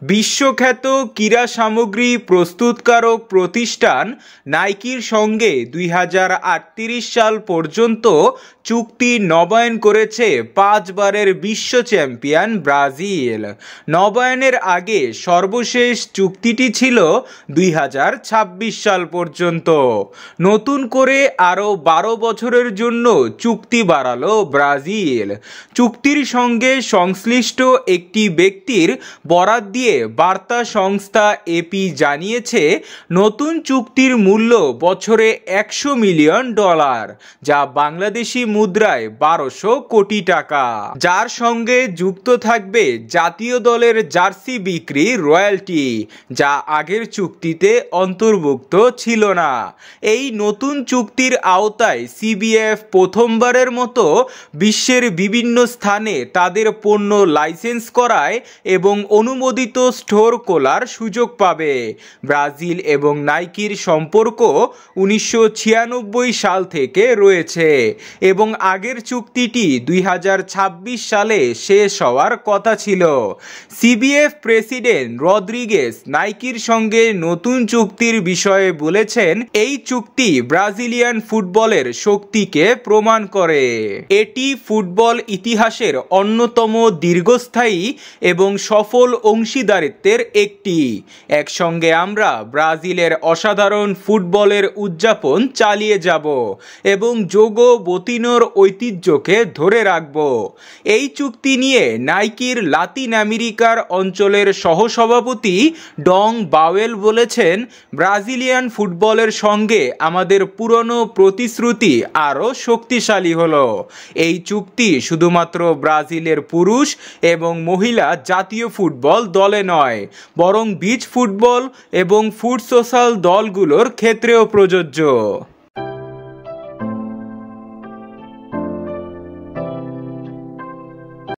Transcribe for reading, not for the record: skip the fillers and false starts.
বিশ্বখ্যাত ক্রীড়া সামগ্রী প্রস্তুতকারক প্রতিষ্ঠান নাইকির সঙ্গে 2038 সাল পর্যন্ত চুক্তি নবায়ন করেছে 5 বারের বিশ্ব চ্যাম্পিয়ন ব্রাজিল। নবায়নের আগে সর্বশেষ চুক্তিটি ছিল 2026 সাল পর্যন্ত। নতুন করে আরও 12 বছরের জন্য চুক্তি বাড়ালো ব্রাজিল। চুক্তির সঙ্গে সংশ্লিষ্ট একটি ব্যক্তির বরাত দিয়ে বার্তা সংস্থা এপি জানিয়েছে, নতুন চুক্তির মূল্য বছরে $100 মিলিয়ন, যা বাংলাদেশি মুদ্রায় 1200 কোটি টাকা, যার সঙ্গে যুক্ত থাকবে জাতীয় দলের জার্সি বিক্রি রয়্যালটি, যা আগের চুক্তিতে অন্তর্ভুক্ত ছিল না। এই নতুন চুক্তির আওতায় সিবিএফ প্রথমবারের মতো বিশ্বের বিভিন্ন স্থানে তাদের পণ্য লাইসেন্স করায় এবং অনুমোদিত স্টোর খোলার সুযোগ পাবে। ব্রাজিল এবং নাইকির সম্পর্ক 1996 সাল থেকে রয়েছে এবং আগের চুক্তিটি 2026 সালে শেষ হওয়ার কথা ছিল। সিবিএফ প্রেসিডেন্ট রদ্রিগেজ নাইকির সঙ্গে নতুন চুক্তির বিষয়ে বলেছেন, এই চুক্তি ব্রাজিলিয়ান ফুটবলের শক্তিকে প্রমাণ করে। এটি ফুটবল ইতিহাসের অন্যতম দীর্ঘস্থায়ী এবং সফল অংশীদারিত্বের একটি। একসঙ্গে আমরা ব্রাজিলের অসাধারণ ফুটবলের উদযাপন চালিয়ে যাব এবং যোগো বতিনোর ঐতিহ্যকে ধরে রাখব। এই চুক্তি নিয়ে নাইকির লাতিন আমেরিকার অঞ্চলের সহসভাপতি ডং বাওয়েল বলেছেন, ব্রাজিলিয়ান ফুটবলের সঙ্গে আমাদের পুরনো প্রতিশ্রুতি আরও শক্তিশালী হলো। এই চুক্তি শুধুমাত্র ব্রাজিলের পুরুষ এবং মহিলা জাতীয় ফুটবল দলে নয়, বরং বিচ ফুটবল এবং ফুটসাল দলগুলোর ক্ষেত্রেও প্রযোজ্য।